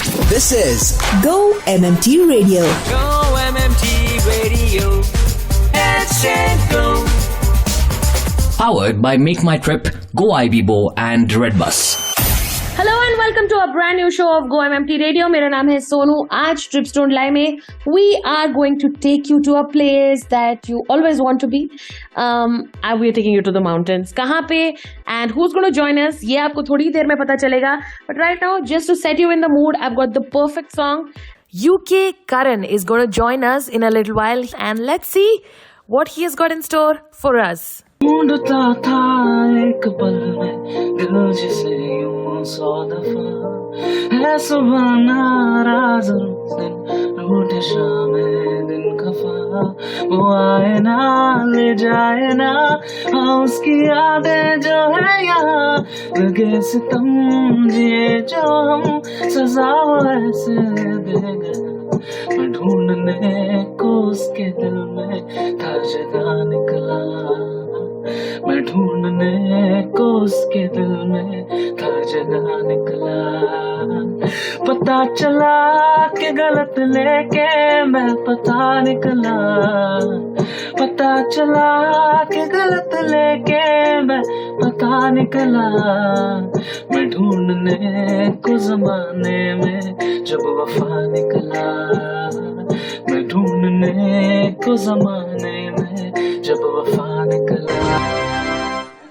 This is Go-MMT Radio. Go-MMT Radio. Let's go. Powered by Make My Trip, Go IBBO and Redbus. Hello and welcome to a brand new show of GO-MMT radio. मेरा नाम है सोनू. आज trips don't lie में we are going to take you to a place that you always want to be. We are taking you to the mountains. कहाँ पे and who is going to join us ये आपको थोड़ी देर में पता चलेगा. But right now just to set you in the mood, I have got the perfect song. UK Karan is going to join us in a little while and let's see what he has got in store for us. ढूंढता था एक पल में दिल जिसे यूं 100 दफा है सुबह नाराज दिन रूठे शाम दिन खफा वो आए ना ले जाए ना हाँ उसकी यादें जो है यहाँ लगे सितम जिए जो हम सजा वो ऐसे दे गए. मैं ढूंढने को उसके दिल में था जगह निकला. मैं ढूंढने को उसके दिल में था जगह निकला. पता चला कि गलत लेके मैं पता निकला. पता चला कि गलत लेके मैं पता निकला. मैं ढूंढने को जमाने में जब वफा निकला. मैं ढूंढने को जमाने में जब वफा निकला.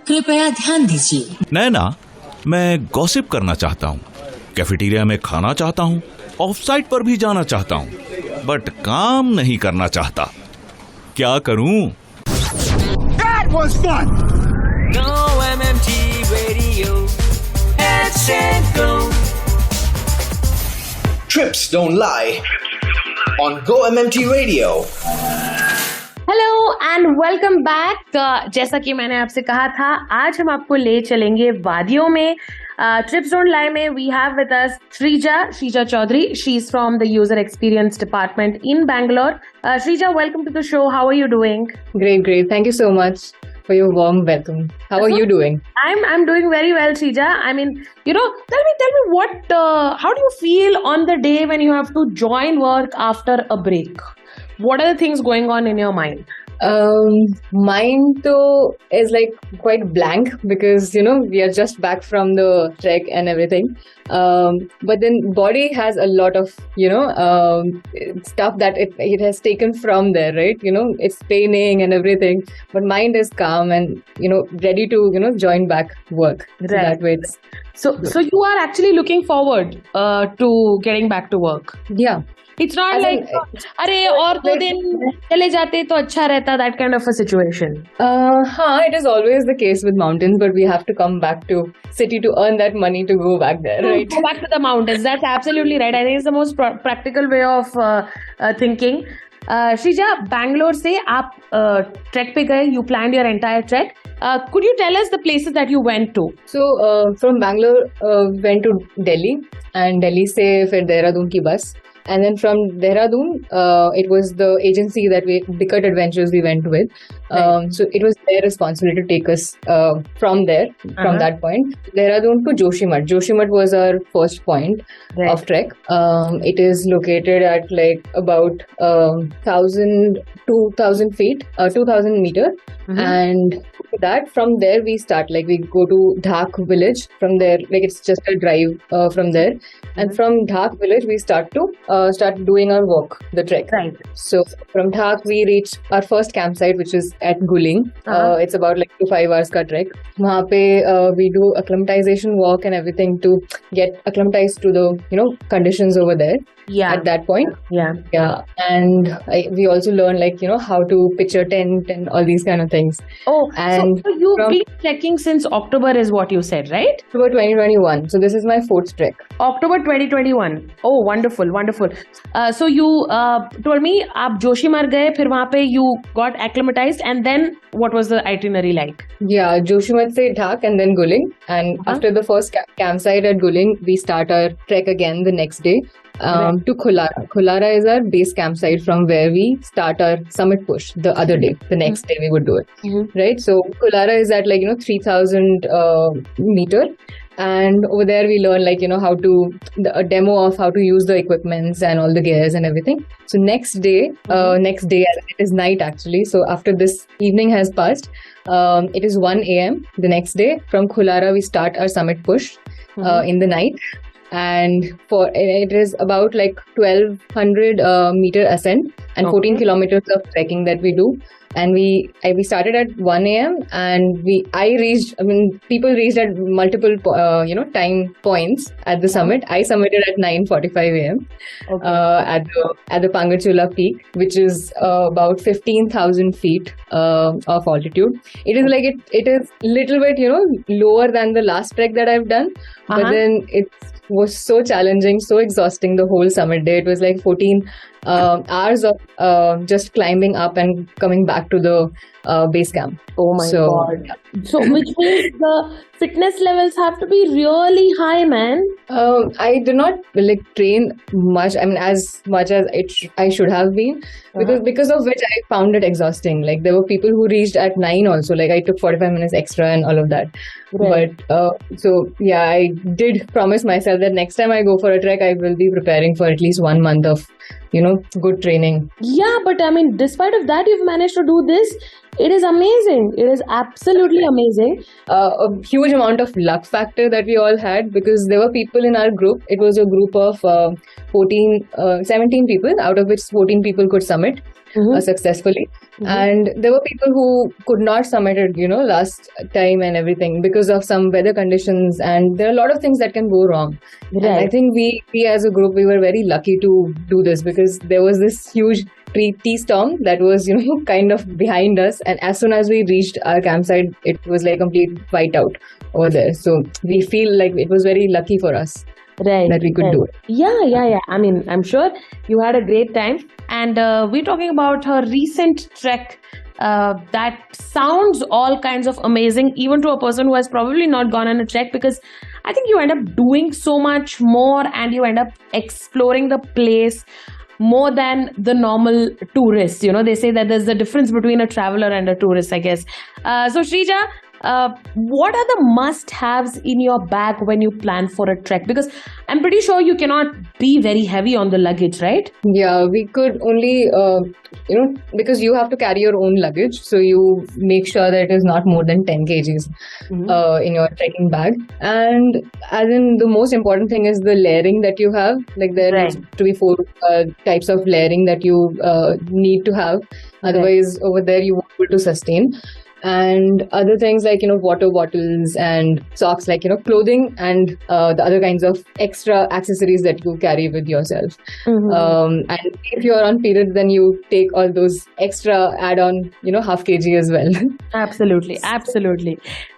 कृपया ध्यान दीजिए. नैना, मैं गॉसिप करना चाहता हूँ, कैफेटेरिया में खाना चाहता हूँ, ऑफ साइट पर भी जाना चाहता हूँ, बट काम नहीं करना चाहता. क्या करूँ? That was fun. Go-MMT Radio. Let's go. Trips don't lie on Go-MMT Radio. Hello and welcome back. जैसा कि मैंने आपसे कहा था, आज हम आपको ले चलेंगे वादियों में. ट्रिप्स डोंट लाई में we have with us Sreeja Chowdhury. She is from the user experience department in Bangalore. Sreeja, welcome to the show. How are you doing? Great. Thank you so much for your warm welcome. How are you doing? I'm doing very well, Sreeja. I mean, tell me what, how do you feel on the day when you have to join work after a break? What are the things going on in your mind? Mine though is like quite blank because we are just back from the trek and everything. But then body has a lot of stuff that it has taken from there, right? It's paining and everything, but mind is calm and ready to join back work. Right. So that way it's so you are actually looking forward to getting back to work. Yeah. It's not like अरे और 2 दिन चले जाते तो अच्छा रहता, that kind of a situation. It is always the case with mountains, but we have to come back to city to earn that money to go back there, right? Go back to the mountains. That's absolutely right. I think it's the most practical way of thinking. Sreeja, Bangalore से आप trek पे गए. You planned your entire trek. Could you tell us the places that you went to? So from Bangalore went to Delhi, and Delhi से फिर देहरादून की बस. And then from Dehradun, it was the agency that Dikkut Adventures we went with. So it was their responsibility to take us from there, from that point. Dehradun to Joshimath. Joshimath was our first point of trek. It is located at like about 2,000 feet, 2,000 meter. And that from there we start, like we go to Dhak village. From there, like it's just a drive from there. And from Dhak village, we start doing our walk, the trek. Right. So from Dhak, we reach our first campsite, which is at Guling. It's about like 5 hours ka trek. Wahan pe we do acclimatization walk and everything to get acclimatized to the conditions over there. Yeah. At that point. Yeah. And we also learn like how to pitch a tent and all these kind of things. Oh, and so you've been trekking since October is what you said, right? October 2021. So this is my 4th trek. October 2021. Oh, wonderful. So you told me आप जोशीमठ गए, फिर वहाँ पे you got acclimatized, and then what was the itinerary like? Yeah, Joshimath से Dhak and then Guling. And after the first campsite at Guling, we start our trek again the next day. To Khulara. Khulara is our base campsite from where we start our summit push the other day. The next day we would do it. Right? So Khulara is at 3,000 meter. And over there we learn a demo of how to use the equipments and all the gears and everything. So next day it is night actually. So after this evening has passed, it is 1 a.m. the next day. From Khulara we start our summit push in the night. And it is about 1200 meter ascent and 14 kilometers of trekking that we do. And we started at 1 a.m. and people reached at multiple time points at the summit. I summited at 9:45 a.m. At the Pangachula peak, which is about 15,000 feet of altitude. It is little bit lower than the last trek that I've done, but then it was so challenging, so exhausting the whole summit day. It was 14 hours of just climbing up and coming back to the base camp. Oh my God. So which means the fitness levels have to be really high, man. I did not train much. as much as I should have been, because of which I found it exhausting. There were people who reached at 9 also. I took 45 minutes extra and all of that. Right. But I did promise myself that next time I go for a trek, I will be preparing for at least 1 month of good training. Yeah, but despite of that, you've managed to do this. It is amazing. It is absolutely amazing. A huge amount of luck factor that we all had, because there were people in our group. It was a group of 17 people, out of which 14 people could summit successfully. And there were people who could not summit it, last time and everything because of some weather conditions. And there are a lot of things that can go wrong. Right. And I think we as a group, we were very lucky to do this, because there was this huge tea storm that was, kind of behind us. And as soon as we reached our campsite, it was complete whiteout over there. So we feel it was very lucky for us. Right, that we could do it. Yeah. I'm sure you had a great time. And we're talking about her recent trek that sounds all kinds of amazing, even to a person who has probably not gone on a trek, because I think you end up doing so much more and you end up exploring the place more than the normal tourist. They say that there's a difference between a traveler and a tourist, I guess. So Sreeja, what are the must-haves in your bag when you plan for a trek? Because I'm pretty sure you cannot be very heavy on the luggage, right? Yeah, we could only, because you have to carry your own luggage. So you make sure that it is not more than 10 kgs in your trekking bag. And as in, the most important thing is the layering that you have. There needs to be 4 types of layering that you need to have. Otherwise, over there, you won't be able to sustain. And other things like, water bottles and socks, clothing and the other kinds of extra accessories that you carry with yourself. And if you're on period, then you take all those extra add-on, half kg as well. Absolutely.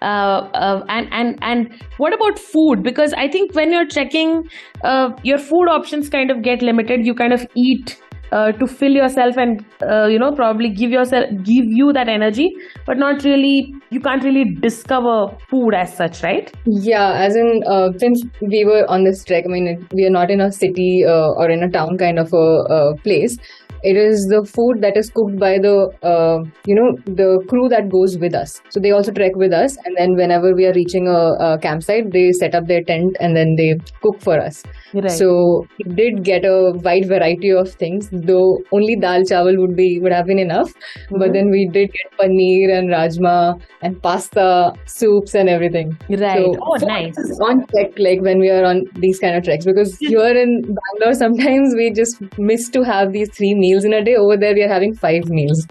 And what about food? Because I think when you're trekking, your food options kind of get limited. You kind of eat to fill yourself and probably give you that energy, but not really, you can't really discover food as such, right? Yeah, as in since we were on this trek, we are not in a city or in a town kind of a place. It is the food that is cooked by the crew that goes with us. So they also trek with us, and then whenever we are reaching a campsite, they set up their tent and then they cook for us. Right. So we did get a wide variety of things, though only dal chawal would have been enough. But then we did get paneer and rajma and pasta, soups and everything. Right. So nice. On check when we are on these kind of treks, because here in Bangalore sometimes we just miss to have these 3 meals in a day. Over there we are having 5 meals.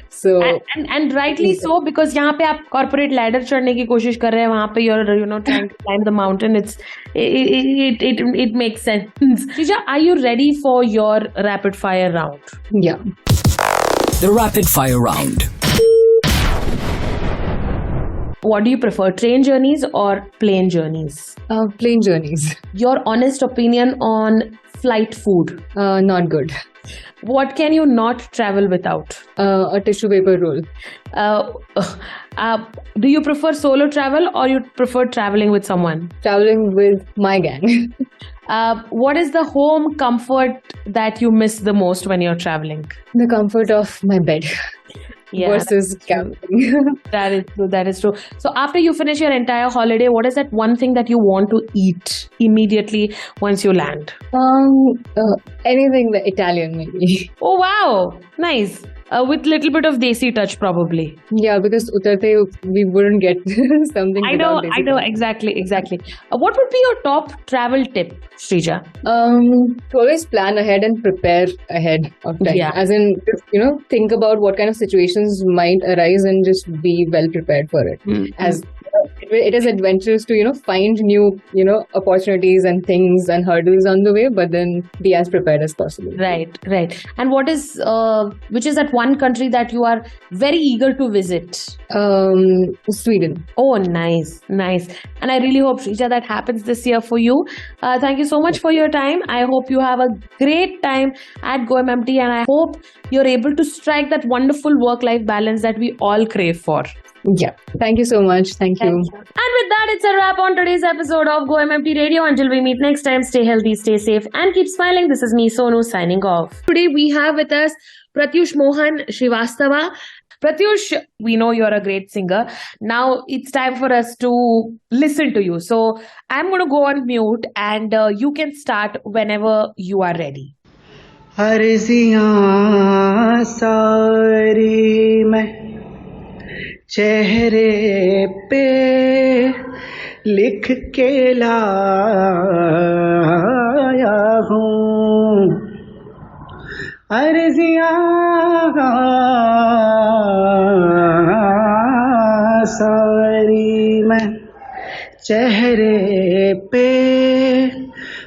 So and rightly so, because यहाँ पे आप corporate ladder चढ़ने की कोशिश कर रहे हैं, वहाँ पे you're trying to climb the mountain. It makes sense. Sreeja, are you ready for your rapid fire round? Yeah. The rapid fire round. What do you prefer, train journeys or plane journeys? Plane journeys. Your honest opinion on flight food? Not good. What can you not travel without? A tissue paper roll. Do you prefer solo travel or you prefer traveling with someone? Traveling with my gang. What is the home comfort that you miss the most when you're traveling? The comfort of my bed. versus that's true. camping. That is true. That is true. So after you finish your entire holiday, what is that one thing that you want to eat immediately once you land? Anything Italian maybe. Oh wow, nice. With little bit of desi touch probably. Yeah, because utarte we wouldn't get something. I know, without desi. exactly. What would be your top travel tip, Sreeja? To always plan ahead and prepare ahead of time. Yeah. As in, just, think about what kind of situations might arise and just be well prepared for it. As it is adventurous to find new opportunities and things and hurdles on the way, but then be as prepared as possible. Right. And what is which is that one country that you are very eager to visit? Sweden. Oh, nice. And I really hope, Sreeja, that happens this year for you. Thank you so much for your time. I hope you have a great time at Go-MMT, and I hope you're able to strike that wonderful work-life balance that we all crave for. Yeah. Thank you so much. Thank you. And with that, it's a wrap on today's episode of Go-MMT Radio. Until we meet next time, stay healthy, stay safe, and keep smiling. This is me, Sonu, signing off. Today, we have with us Pratiyush, Mohan, Srivastava. Pratiyush, we know you're a great singer. Now it's time for us to listen to you. So I'm going to go on mute, and you can start whenever you are ready. अर्ज़ियाँ सारी मैं चेहरे पे लिख के लाया हूँ अर्ज़ियाँ सारी मैं चेहरे पे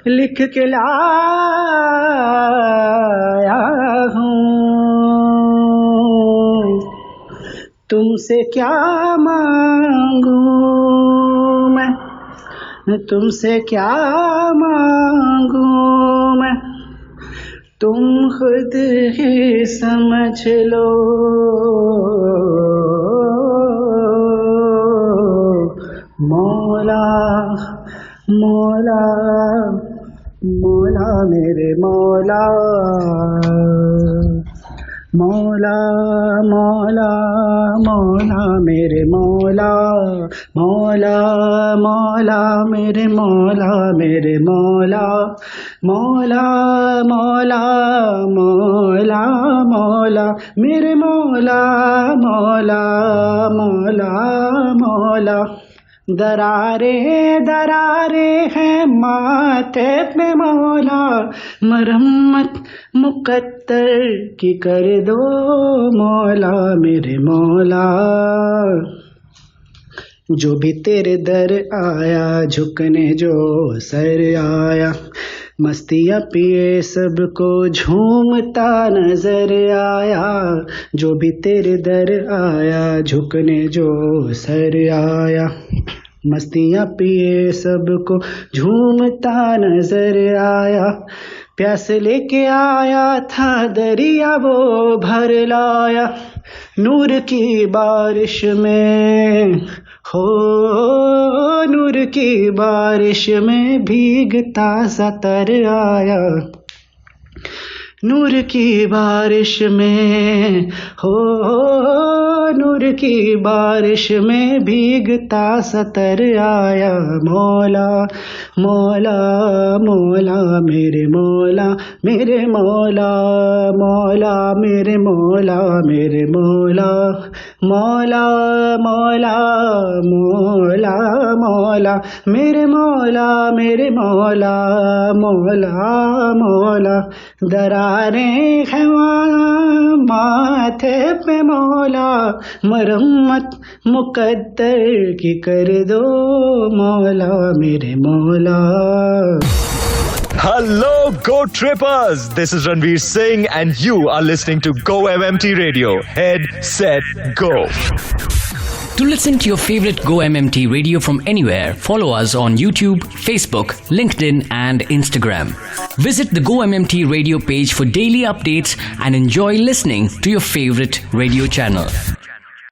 लिख के लाया हूँ तुमसे क्या मांगूं मैं तुमसे क्या मांगूं मैं तुम खुद ही समझ लो मौला मौला मौला मेरे मौला मौला मौला मौला मेरे मौला मौला मौला मेरे मौला मेरे मौला मौला मौला मौला मौला मेरे मौला मौला मौला मौला दरारे दरारे हैं माथे पे मौला मरम्मत मुकद्दर की कर दो मौला मेरे मौला जो भी तेरे दर आया झुकने जो सर आया मस्तियाँ पिए सबको झूमता नजर आया जो भी तेरे दर आया झुकने जो सर आया मस्तियाँ पिए सबको झूमता नजर आया प्यास लेके आया था दरिया वो भर लाया नूर की बारिश में हो नूर की बारिश में भीगता सा तर आया नूर की बारिश में हो नूर की बारिश में भीगता सा तर आया मौला मौला मौला मेरे मौला मेरे मौला मौला मेरे मौला मेरे मौला मौला मौला मौला मौला मेरे मौला मेरे मौला मौला मौला दरारें हैं माथे पे मौला मरम्मत मुकद्दर की कर दो मौला मेरे मौला Hello, Go-Trippers! This is Ranveer Singh and you are listening to Go-MMT Radio. Head, set, go! To listen to your favorite Go-MMT Radio from anywhere, follow us on YouTube, Facebook, LinkedIn and Instagram. Visit the Go-MMT Radio page for daily updates and enjoy listening to your favorite radio channel.